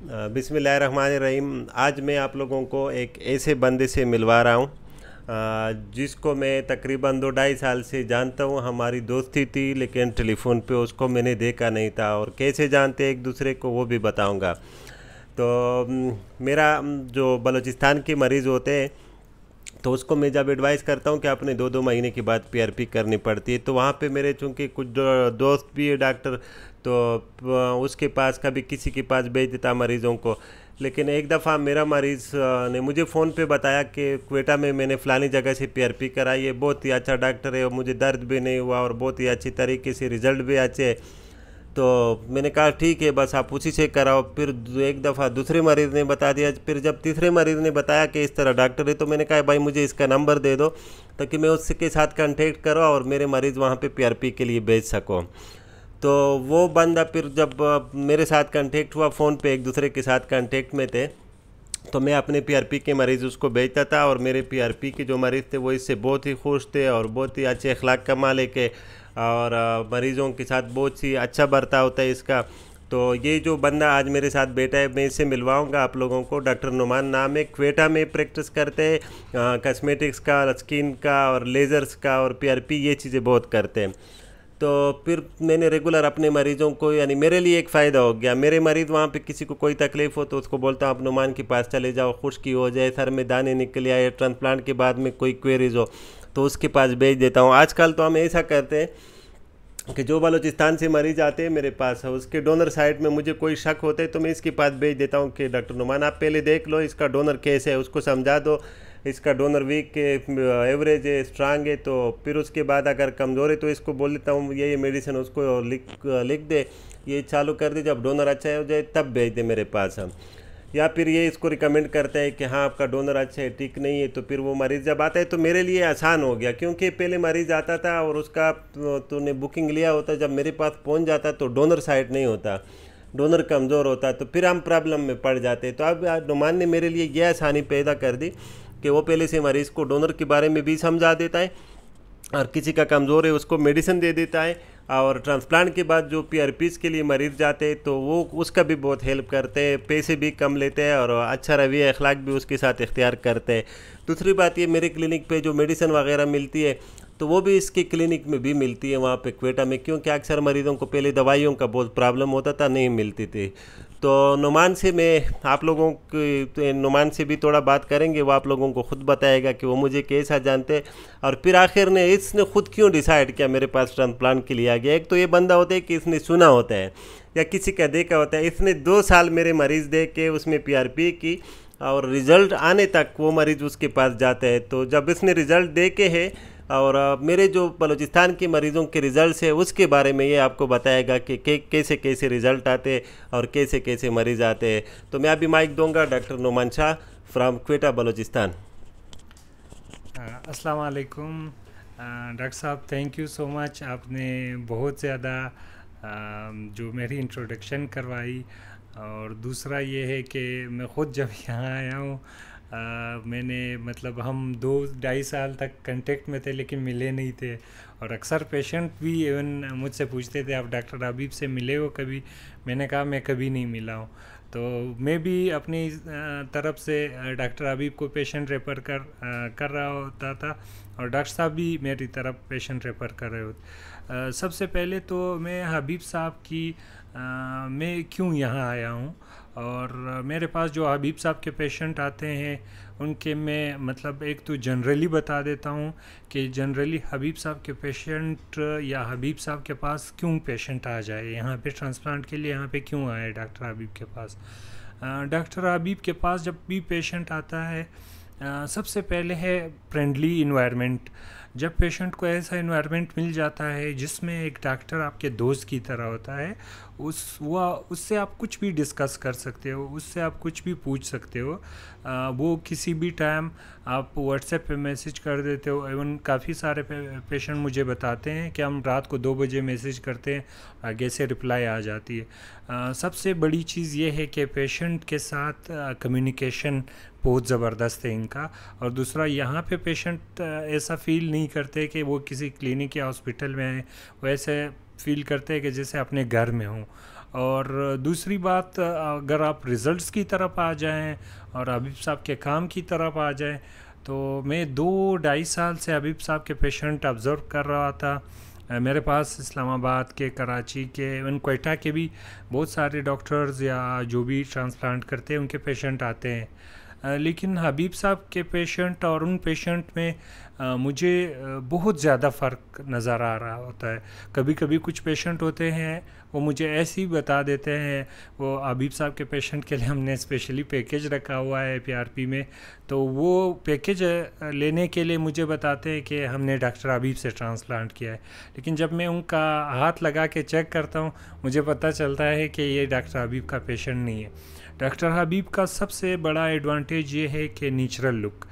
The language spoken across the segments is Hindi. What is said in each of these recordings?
बिस्मिल्लाहिर्रहमानिर्रहीम। आज मैं आप लोगों को एक ऐसे बंदे से मिलवा रहा हूँ जिसको मैं तकरीबन 2-2.5 साल से जानता हूँ। हमारी दोस्ती थी लेकिन टेलीफोन पे उसको मैंने देखा नहीं था, और कैसे जानते एक दूसरे को वो भी बताऊँगा। तो मेरा जो बलूचिस्तान के मरीज़ होते हैं तो उसको मैं जब एडवाइस करता हूँ कि आपने 2-2 महीने के बाद पीआरपी करनी पड़ती है, तो वहाँ पे मेरे चूँकि कुछ दोस्त भी है डॉक्टर, तो उसके पास कभी किसी के पास भेज देता मरीज़ों को। लेकिन एक दफ़ा मेरा मरीज़ ने मुझे फ़ोन पे बताया कि क्वेटा में मैंने फ़लानी जगह से पीआरपी कराई है, बहुत ही अच्छा डॉक्टर है और मुझे दर्द भी नहीं हुआ और बहुत ही अच्छी तरीके से रिज़ल्ट भी अच्छे। तो मैंने कहा ठीक है, बस आप उसी से कराओ। फिर एक दफ़ा दूसरे मरीज़ ने बता दिया, फिर जब तीसरे मरीज़ ने बताया कि इस तरह डॉक्टर है, तो मैंने कहा भाई मुझे इसका नंबर दे दो ताकि मैं उसके साथ कांटेक्ट करूँ और मेरे मरीज़ वहाँ पे पीआरपी के लिए भेज सकूँ। तो वो बंदा फिर जब मेरे साथ कांटेक्ट हुआ, फ़ोन पे एक दूसरे के साथ कांटेक्ट में थे, तो मैं अपने पीआरपी के मरीज़ उसको भेजता था, और मेरे पीआरपी के जो मरीज़ थे वो इससे बहुत ही खुश थे और बहुत ही अच्छे अखलाक का मालिक है, और मरीज़ों के साथ बहुत ही अच्छा बर्ताव होता है इसका। तो ये जो बंदा आज मेरे साथ बैठा है, मैं इससे मिलवाऊंगा आप लोगों को। डॉक्टर नुमान नाम है, क्वेटा में प्रैक्टिस करते हैं, कॉस्मेटिक्स का, स्किन का और लेज़र्स का और पीआरपी ये चीज़ें बहुत करते हैं। तो फिर मैंने रेगुलर अपने मरीज़ों को, यानी मेरे लिए एक फ़ायदा हो गया। मेरे मरीज़ वहाँ पे किसी को कोई तकलीफ़ हो तो उसको बोलता हूँ आप नुमान के पास चले जाओ, खुश्की हो जाए, सर में दाने निकल आए, ट्रांसप्लांट के बाद में कोई क्वेरीज हो तो उसके पास भेज देता हूँ। आजकल तो हम ऐसा करते हैं कि जो बलूचिस्तान से मरीज आते हैं मेरे पास, उसके डोनर साइट में मुझे कोई शक होता है तो मैं इसके पास भेज देता हूँ कि डॉक्टर नुमान आप पहले देख लो इसका डोनर कैसे है, उसको समझा दो इसका डोनर वीक के एवरेज है, स्ट्रांग है। तो फिर उसके बाद अगर कमज़ोर है तो इसको बोल देता हूँ ये मेडिसिन उसको लिख दे, ये चालू कर दे, जब डोनर अच्छा हो जाए तब भेज दे मेरे पास हम। या फिर ये इसको रिकमेंड करते हैं कि हाँ आपका डोनर अच्छा है, ठीक नहीं है, तो फिर वो मरीज़ जब आता है तो मेरे लिए आसान हो गया, क्योंकि पहले मरीज़ आता था और उसका तूने बुकिंग लिया होता, जब मेरे पास पहुंच जाता तो डोनर साइट नहीं होता, डोनर कमज़ोर होता, तो फिर हम प्रॉब्लम में पड़ जाते। तो अब नुमान ने मेरे लिए यह आसानी पैदा कर दी कि वो पहले से मरीज़ को डोनर के बारे में भी समझा देता है, और किसी का कमज़ोर है उसको मेडिसिन दे देता है, और ट्रांसप्लांट के बाद जो पीआरपीज़ के लिए मरीज़ जाते हैं तो वो उसका भी बहुत हेल्प करते हैं, पैसे भी कम लेते हैं और अच्छा रवैया अखलाक भी उसके साथ इख्तियार करते हैं। दूसरी बात ये, मेरे क्लिनिक पे जो मेडिसिन वगैरह मिलती है तो वो भी इसके क्लिनिक में भी मिलती है वहाँ पे क्वेटा में, क्योंकि अक्सर मरीज़ों को पहले दवाइयों का बहुत प्रॉब्लम होता था, नहीं मिलती थी। तो नुमान से मैं आप लोगों की, तो नुमान से भी थोड़ा बात करेंगे, वो आप लोगों को ख़ुद बताएगा कि वो मुझे कैसा जानते हैं और फिर आखिर ने इसने खुद क्यों डिसाइड किया मेरे पास ट्रांसप्लांट के लिए आ गया। एक तो ये बंदा होता है कि इसने सुना होता है या किसी का देखा होता है, इसने 2 साल मेरे मरीज़ देख के उसमें पीआरपी की और रिज़ल्ट आने तक वो मरीज़ उसके पास जाता है। तो जब इसने रिज़ल्ट देखे है और मेरे जो बलूचिस्तान के मरीज़ों के रिज़ल्ट है उसके बारे में ये आपको बताएगा कि कैसे कैसे रिज़ल्ट आते हैं और कैसे कैसे मरीज़ आते हैं। तो मैं अभी माइक दूंगा डॉक्टर नुमान शाह फ्राम क्वेटा बलूचिस्तान। अस्सलाम वालेकुम डॉक्टर साहब, थैंक यू सो मच। आपने बहुत ज़्यादा जो मेरी इंट्रोडक्शन करवाई, और दूसरा ये है कि मैं ख़ुद जब यहाँ आया हूँ, मैंने मतलब हम 2-2.5 साल तक कांटेक्ट में थे लेकिन मिले नहीं थे, और अक्सर पेशेंट भी इवन मुझसे पूछते थे आप डॉक्टर हबीब से मिले हो कभी? मैंने कहा मैं कभी नहीं मिला हूँ। तो मैं भी अपनी तरफ से डॉक्टर हबीब को पेशेंट रेफ़र कर रहा होता था, और डॉक्टर साहब भी मेरी तरफ पेशेंट रेफ़र कर रहे होते। सबसे पहले तो मैं हबीब साहब की मैं क्यों यहाँ आया हूँ, और मेरे पास जो हबीब साहब के पेशेंट आते हैं उनके मैं मतलब एक तो जनरली बता देता हूँ कि जनरली हबीब साहब के पेशेंट या हबीब साहब के पास क्यों पेशेंट आ जाए यहाँ पे ट्रांसप्लांट के लिए, यहाँ पे क्यों आए डॉक्टर हबीब के पास। डॉक्टर हबीब के पास जब भी पेशेंट आता है, सबसे पहले है फ्रेंडली इन्वायरमेंट। जब पेशेंट को ऐसा इन्वायरमेंट मिल जाता है जिसमें एक डॉक्टर आपके दोस्त की तरह होता है, उससे आप कुछ भी डिस्कस कर सकते हो, उससे आप कुछ भी पूछ सकते हो। वो किसी भी टाइम आप व्हाट्सएप पे मैसेज कर देते हो। इवन काफ़ी सारे पेशेंट मुझे बताते हैं कि हम रात को 2 बजे मैसेज करते हैं, आगे से रिप्लाई आ जाती है। सबसे बड़ी चीज़ ये है कि पेशेंट के साथ कम्युनिकेशन बहुत ज़बरदस्त है इनका। और दूसरा, यहाँ पे पेशेंट ऐसा फील नहीं करते कि वो किसी क्लिनिक या हॉस्पिटल में हैं, वैसे फील करते हैं कि जैसे अपने घर में हों। और दूसरी बात, अगर आप रिज़ल्ट्स की तरफ आ जाएं और हबीब साहब के काम की तरफ आ जाएं, तो मैं 2-2.5 साल से हबीब साहब के पेशेंट ऑब्ज़र्व कर रहा था। मेरे पास इस्लामाबाद के, कराची के, इन क्वेटा के भी बहुत सारे डॉक्टर्स या जो भी ट्रांसप्लांट करते हैं उनके पेशेंट आते हैं। लेकिन हबीब साहब के पेशेंट और उन पेशेंट में मुझे बहुत ज़्यादा फ़र्क नज़र आ रहा होता है। कभी कभी कुछ पेशेंट होते हैं वो मुझे ऐसे ही बता देते हैं, वो हबीब साहब के पेशेंट के लिए हमने स्पेशली पैकेज रखा हुआ है पीआरपी में, तो वो पैकेज लेने के लिए मुझे बताते हैं कि हमने डॉक्टर हबीब से ट्रांसप्लांट किया है। लेकिन जब मैं उनका हाथ लगा के चेक करता हूँ, मुझे पता चलता है कि ये डॉक्टर हबीब का पेशेंट नहीं है। डॉक्टर हबीब का सबसे बड़ा एडवांटेज ये है कि नेचुरल लुक।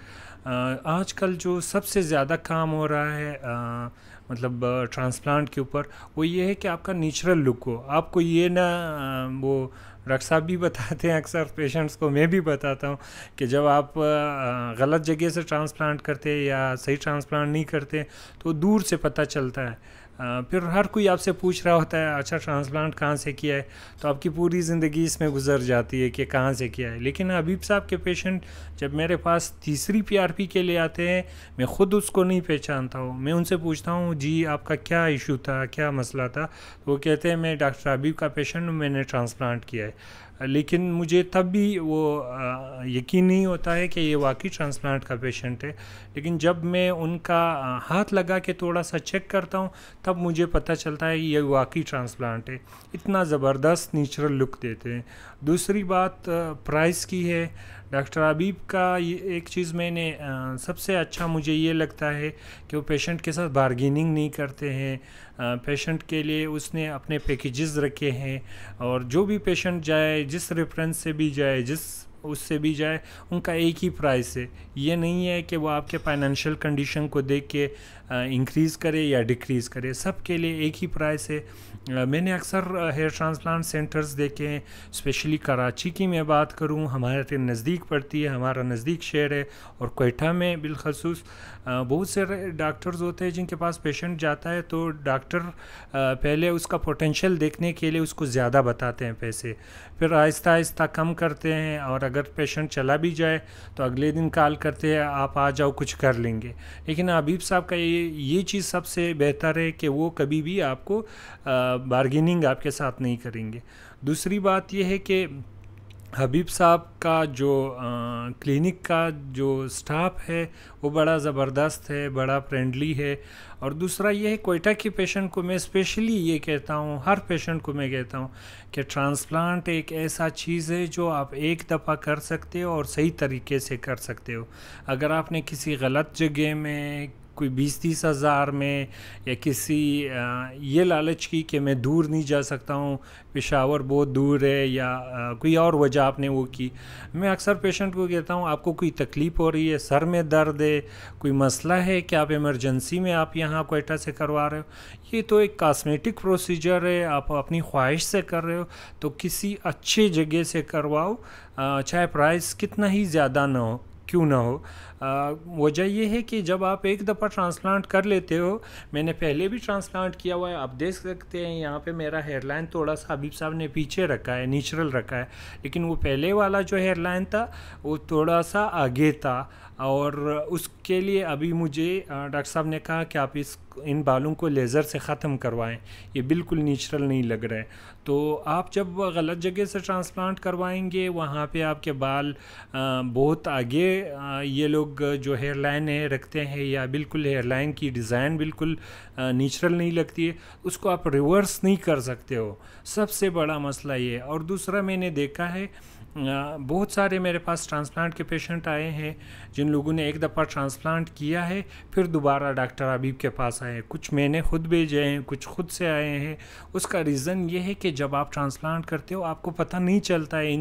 आजकल जो सबसे ज़्यादा काम हो रहा है मतलब ट्रांसप्लांट के ऊपर, वो ये है कि आपका नेचुरल लुक हो। आपको ये ना वो डॉक्टर साहब भी बताते हैं, अक्सर पेशेंट्स को मैं भी बताता हूँ कि जब आप गलत जगह से ट्रांसप्लांट करते हैं या सही ट्रांसप्लांट नहीं करते तो दूर से पता चलता है। फिर हर कोई आपसे पूछ रहा होता है अच्छा ट्रांसप्लांट कहाँ से किया है, तो आपकी पूरी ज़िंदगी इसमें गुजर जाती है कि कहाँ से किया है। लेकिन हबीब साहब के पेशेंट जब मेरे पास तीसरी पीआरपी के लिए आते हैं, मैं ख़ुद उसको नहीं पहचानता हूँ। मैं उनसे पूछता हूँ जी आपका क्या इशू था, क्या मसला था, तो वो कहते हैं मैं डॉक्टर हबीब का पेशेंट हूँ, मैंने ट्रांसप्लांट किया है। लेकिन मुझे तब भी वो यकीन नहीं होता है कि ये वाकई ट्रांसप्लांट का पेशेंट है। लेकिन जब मैं उनका हाथ लगा के थोड़ा सा चेक करता हूँ, तब मुझे पता चलता है ये वाकई ट्रांसप्लांट है। इतना ज़बरदस्त नेचुरल लुक देते हैं। दूसरी बात प्राइस की है। डॉक्टर हबीब का ये एक चीज़ मैंने सबसे अच्छा मुझे ये लगता है कि वो पेशेंट के साथ बार्गेनिंग नहीं करते हैं। पेशेंट के लिए उसने अपने पैकेजेस रखे हैं, और जो भी पेशेंट जाए, जिस रेफरेंस से भी जाए, जिस उससे भी जाए, उनका एक ही प्राइस है। ये नहीं है कि वो आपके फाइनेंशियल कंडीशन को देख के इंक्रीज़ करे या डिक्रीज़ करे, सब के लिए एक ही प्राइस है। मैंने अक्सर हेयर ट्रांसप्लांट सेंटर्स देखे हैं, स्पेशली कराची की मैं बात करूं, हमारे नज़दीक पड़ती है, हमारा नज़दीक शहर है, और क्वेटा में बिलखसूस बहुत से डॉक्टर्स होते हैं जिनके पास पेशेंट जाता है तो डॉक्टर पहले उसका पोटेंशियल देखने के लिए उसको ज़्यादा बताते हैं पैसे, फिर आहिस्ता आहिस्ता कम करते हैं, और अगर पेशेंट चला भी जाए तो अगले दिन कॉल करते हैं आप आ जाओ कुछ कर लेंगे। लेकिन हबीब साहब का ये चीज़ सबसे बेहतर है कि वो कभी भी आपको बार्गेनिंग आपके साथ नहीं करेंगे। दूसरी बात यह है कि हबीब साहब का जो क्लिनिक का जो स्टाफ है वो बड़ा ज़बरदस्त है, बड़ा फ्रेंडली है। और दूसरा ये है, क्वेटा के पेशेंट को मैं स्पेशली ये कहता हूँ, हर पेशेंट को मैं कहता हूँ कि ट्रांसप्लांट एक ऐसा चीज़ है जो आप एक दफ़ा कर सकते हो और सही तरीके से कर सकते हो। अगर आपने किसी गलत जगह में कोई 20-30 हज़ार में या किसी ये लालच की कि मैं दूर नहीं जा सकता हूँ, पेशावर बहुत दूर है, या कोई और वजह आपने वो की, मैं अक्सर पेशेंट को कहता हूँ आपको कोई तकलीफ़ हो रही है, सर में दर्द है, कोई मसला है कि आप इमरजेंसी में आप यहाँ क्वेटा से करवा रहे हो, ये तो एक कॉस्मेटिक प्रोसीजर है, आप अपनी ख्वाहिश से कर रहे हो, तो किसी अच्छे जगह से करवाओ, चाहे प्राइस कितना ही ज़्यादा ना हो, क्यों ना हो। वजह यह है कि जब आप एक दफ़ा ट्रांसप्लांट कर लेते हो, मैंने पहले भी ट्रांसप्लांट किया हुआ है, आप देख सकते हैं यहाँ पे मेरा हेयरलाइन थोड़ा सा हबीब साहब ने पीछे रखा है, नेचुरल रखा है, लेकिन वो पहले वाला जो हेयरलाइन था वो थोड़ा सा आगे था, और उसके लिए अभी मुझे डॉक्टर साहब ने कहा कि आप इन बालों को लेज़र से ख़त्म करवाएं, ये बिल्कुल नेचुरल नहीं लग रहा है। तो आप जब गलत जगह से ट्रांसप्लांट करवाएंगे, वहाँ पे आपके बाल बहुत आगे ये लोग जो हेयरलाइन है रखते हैं, या बिल्कुल हेयरलाइन की डिज़ाइन बिल्कुल नेचुरल नहीं लगती है, उसको आप रिवर्स नहीं कर सकते हो, सबसे बड़ा मसला ये है। और दूसरा मैंने देखा है बहुत सारे मेरे पास ट्रांसप्लांट के पेशेंट आए हैं जिन लोगों ने एक दफ़ा ट्रांसप्लांट किया है फिर दोबारा डॉक्टर हबीब के पास आए हैं, कुछ मैंने खुद भेजे हैं, कुछ खुद से आए हैं। उसका रीज़न ये है कि जब आप ट्रांसप्लांट करते हो आपको पता नहीं चलता है,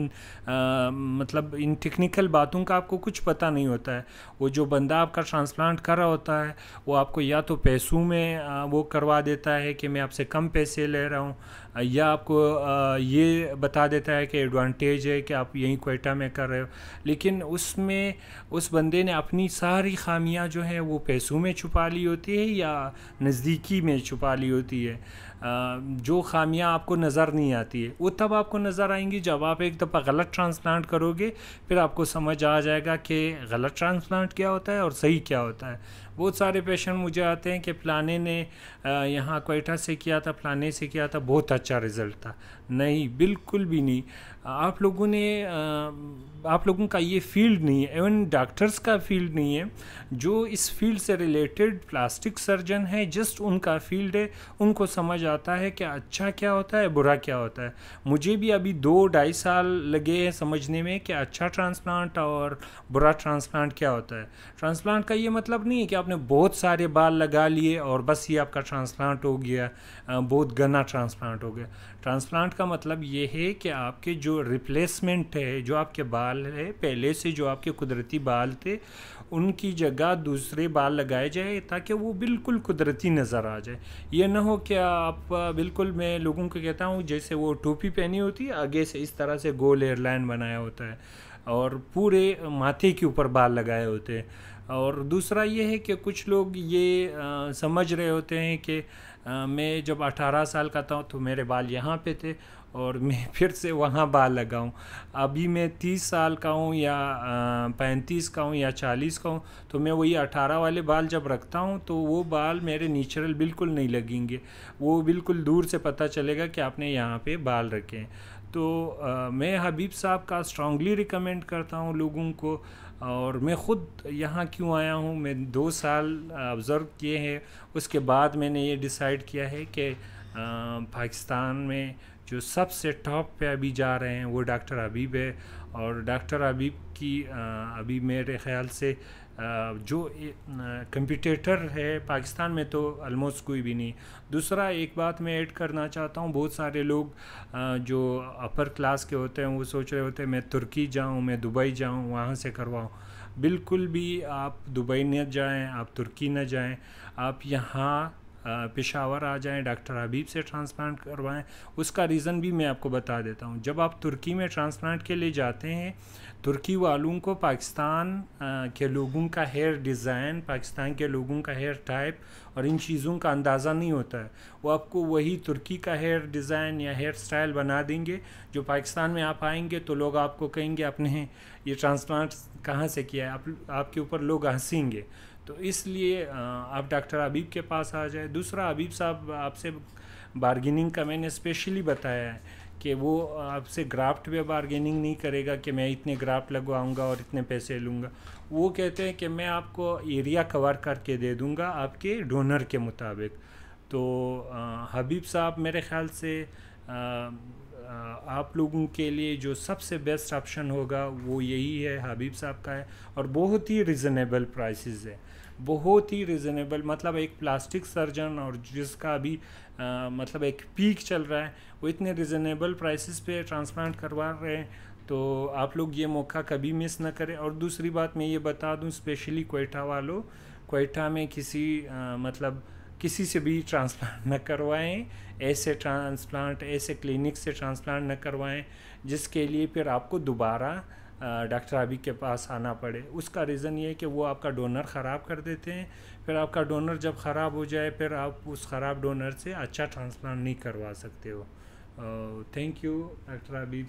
मतलब इन टेक्निकल बातों का आपको कुछ पता नहीं होता है। वो जो बंदा आपका ट्रांसप्लांट कर रहा होता है वो आपको या तो पैसों में वो करवा देता है कि मैं आपसे कम पैसे ले रहा हूँ, या आपको ये बता देता है कि एडवांटेज है कि आप यहीं क्वेटा में कर रहे हो, लेकिन उसमें उस बंदे ने अपनी सारी खामियां जो हैं वो पैसों में छुपा ली होती है या नज़दीकी में छुपा ली होती है। जो खामियां आपको नज़र नहीं आती है वो तब आपको नज़र आएंगी जब आप एक दफ़ा गलत ट्रांसप्लांट करोगे। फिर आपको समझ आ जाएगा कि गलत ट्रांसप्लांट क्या होता है और सही क्या होता है। बहुत सारे पेशेंट मुझे आते हैं कि फ़लाने ने यहाँ क्वेटा से किया था, फ़लाने से किया था, बहुत अच्छा रिज़ल्ट था। नहीं, बिल्कुल भी नहीं। आप लोगों का ये फील्ड नहीं है, इवन डॉक्टर्स का फील्ड नहीं है। जो इस फील्ड से रिलेटेड प्लास्टिक सर्जन है, जस्ट उनका फील्ड है। उनको समझ आता है कि अच्छा क्या होता है, बुरा क्या होता है। मुझे भी अभी 2-2.5 साल लगे हैं समझने में कि अच्छा ट्रांसप्लांट और बुरा ट्रांसप्लांट क्या होता है। ट्रांसप्लांट का ये मतलब नहीं है कि आपने बहुत सारे बाल लगा लिए और बस ये आपका ट्रांसप्लांट हो गया, बहुत घना ट्रांसप्लांट हो गया। ट्रांसप्लांट का मतलब ये है कि आपके जो रिप्लेसमेंट है, जो आपके बाल है पहले से जो आपके कुदरती बाल थे, उनकी जगह दूसरे बाल लगाए जाए ताकि वो बिल्कुल कुदरती नज़र आ जाए। ये ना हो कि आप बिल्कुल, मैं लोगों को कहता हूँ जैसे वो टोपी पहनी होती है, आगे से इस तरह से गोल एयरलाइन बनाया होता है और पूरे माथे के ऊपर बाल लगाए होते हैं। और दूसरा ये है कि कुछ लोग ये समझ रहे होते हैं कि मैं जब 18 साल का था तो मेरे बाल यहाँ पे थे और मैं फिर से वहाँ बाल लगाऊं। अभी मैं 30 साल का हूँ या 35 का हूँ या 40 का हूँ, तो मैं वही 18 वाले बाल जब रखता हूँ तो वो बाल मेरे नेचुरल बिल्कुल नहीं लगेंगे। वो बिल्कुल दूर से पता चलेगा कि आपने यहाँ पे बाल रखे हैं। तो मैं हबीब साहब का स्ट्रांगली रिकमेंड करता हूँ लोगों को। और मैं ख़ुद यहाँ क्यों आया हूँ, मैं 2 साल ऑब्ज़र्व किए हैं, उसके बाद मैंने ये डिसाइड किया है कि पाकिस्तान में जो सबसे टॉप पे अभी जा रहे हैं वो डॉक्टर हबीब है। और डॉक्टर हबीब की अभी मेरे ख़्याल से जो कंपटीटर है पाकिस्तान में तो ऑलमोस्ट कोई भी नहीं। दूसरा एक बात मैं ऐड करना चाहता हूँ, बहुत सारे लोग जो अपर क्लास के होते हैं वो सोच रहे होते हैं मैं तुर्की जाऊँ, मैं दुबई जाऊँ, वहाँ से करवाऊँ। बिल्कुल भी आप दुबई न जाएं, आप तुर्की न जाएं, आप यहाँ पेशावर आ जाएं, डॉक्टर हबीब से ट्रांसप्लांट करवाएं। उसका रीज़न भी मैं आपको बता देता हूं। जब आप तुर्की में ट्रांसप्लांट के लिए जाते हैं, तुर्की वालों को पाकिस्तान के लोगों का हेयर डिज़ाइन, पाकिस्तान के लोगों का हेयर टाइप और इन चीज़ों का अंदाज़ा नहीं होता है। वो आपको वही तुर्की का हेयर डिज़ाइन या हेयर स्टाइल बना देंगे। जो पाकिस्तान में आप आएंगे तो लोग आपको कहेंगे आपने ये ट्रांसप्लांट कहाँ से किया है, आपके ऊपर लोग हंसेंगे। तो इसलिए आप डॉक्टर हबीब के पास आ जाए। दूसरा, हबीब साहब आपसे बार्गेनिंग का मैंने स्पेशली बताया है कि वो आपसे ग्राफ्ट पे बार्गेनिंग नहीं करेगा कि मैं इतने ग्राफ्ट लगवाऊंगा और इतने पैसे लूँगा। वो कहते हैं कि मैं आपको एरिया कवर करके दे दूँगा आपके डोनर के मुताबिक। तो हबीब साहब मेरे ख़्याल से आप लोगों के लिए जो सबसे बेस्ट ऑप्शन होगा वो यही है, हबीब साहब का है। और बहुत ही रिजनेबल प्राइसेस है, बहुत ही रिजनेबल। मतलब एक प्लास्टिक सर्जन और जिसका अभी मतलब एक पीक चल रहा है, वो इतने रिजनेबल प्राइसेस पे ट्रांसप्लांट करवा रहे हैं। तो आप लोग ये मौका कभी मिस ना करें। और दूसरी बात मैं ये बता दूं, स्पेशली क्वेटा वालों, क्वेटा में मतलब किसी से भी ट्रांसप्लांट न करवाएं, ऐसे क्लिनिक से ट्रांसप्लांट न करवाएं जिसके लिए फिर आपको दोबारा डॉक्टर हबीब के पास आना पड़े। उसका रीज़न ये है कि वो आपका डोनर ख़राब कर देते हैं। फिर आपका डोनर जब ख़राब हो जाए फिर आप उस ख़राब डोनर से अच्छा ट्रांसप्लांट नहीं करवा सकते हो। थैंक यू डॉक्टर हबीब।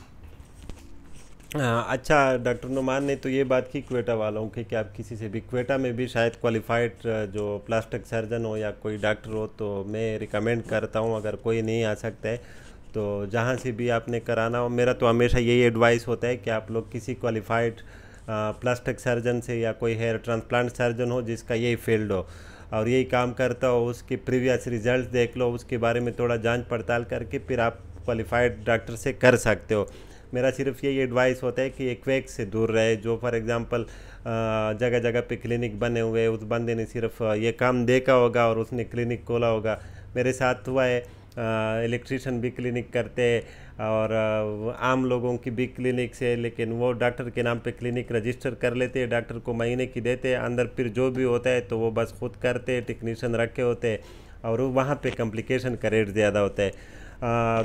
अच्छा, डॉक्टर नुमान ने तो ये बात की क्वेटा वालों की कि आप किसी से भी, क्वेटा में भी शायद क्वालिफाइड जो प्लास्टिक सर्जन हो या कोई डॉक्टर हो, तो मैं रिकमेंड करता हूँ अगर कोई नहीं आ सकता है तो जहाँ से भी आपने कराना हो, मेरा तो हमेशा यही एडवाइस होता है कि आप लोग किसी क्वालिफाइड प्लास्टिक सर्जन से या कोई हेयर ट्रांसप्लांट सर्जन हो जिसका यही फील्ड हो और यही काम करता हो, उसके प्रीवियस रिजल्ट देख लो, उसके बारे में थोड़ा जांच पड़ताल करके फिर आप क्वालिफाइड डॉक्टर से कर सकते हो। मेरा सिर्फ यही एडवाइस होता है कि एक वेक से दूर रहे। जो फॉर एग्जांपल जगह जगह पे क्लिनिक बने हुए हैं, उस बंदे ने सिर्फ ये काम देखा होगा और उसने क्लिनिक खोला होगा। मेरे साथ हुआ है, इलेक्ट्रिशियन भी क्लिनिक करते हैं और आम लोगों की भी क्लिनिक से, लेकिन वो डॉक्टर के नाम पे क्लिनिक रजिस्टर कर लेते हैं, डॉक्टर को महीने की देते हैं, अंदर फिर जो भी होता है तो वो बस खुद करते हैं, टेक्नीशियन रखे होते हैं और वहाँ पे कॉम्प्लिकेशन का रेट ज़्यादा होता है।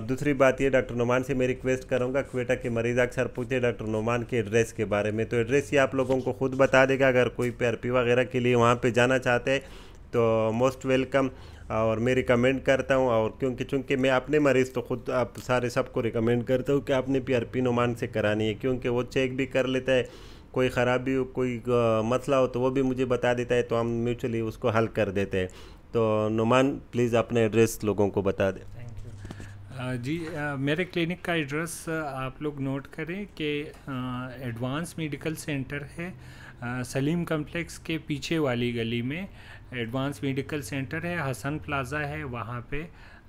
दूसरी बात ये, डॉक्टर नुमान से मैं रिक्वेस्ट करूँगा, क्वेटा के मरीज़ अक्सर पूछे डॉक्टर नुमान के एड्रेस के बारे में, तो एड्रेस ये आप लोगों को खुद बता देगा। अगर कोई PRP वगैरह के लिए वहाँ पे जाना चाहते हैं तो मोस्ट वेलकम। और मैं रिकमेंड करता हूँ। और क्योंकि चूँकि मैं अपने मरीज़ तो खुद आप सारे सबको रिकमेंड करता हूँ कि आपने PRP नोमान से करानी है, क्योंकि वो चेक भी कर लेता है, कोई ख़राबी हो, कोई मसला हो तो वो भी मुझे बता देता है, तो हम म्यूचुअली उसको हल कर देते हैं। तो नुमान प्लीज़ अपने एड्रेस लोगों को बता दें। थैंक यू जी। मेरे क्लिनिक का एड्रेस आप लोग नोट करें कि एडवांस मेडिकल सेंटर है, सलीम कम्प्लेक्स के पीछे वाली गली में एडवांस मेडिकल सेंटर है, हसन प्लाज़ा है। वहाँ पे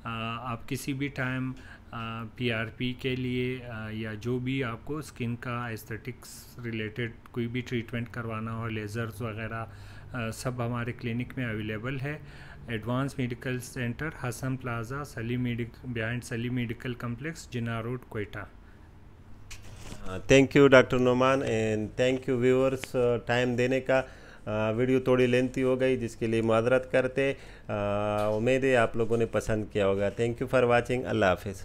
आप किसी भी टाइम PRP के लिए या जो भी आपको स्किन का एस्थेटिक्स रिलेटेड कोई भी ट्रीटमेंट करवाना हो, लेज़र्स वगैरह सब हमारे क्लिनिक में अवेलेबल है। Advance medical centre, Hasan plaza, behind Saleem medical complex, Jinnah road, Quetta. Thank you doctor Noman, and thank you viewers time देने का। वीडियो थोड़ी लेंथी हो गई जिसके लिए माजरत करते। उम्मीद है आप लोगों ने पसंद किया होगा। Thank you for watching. अल्लाह हाफिज़।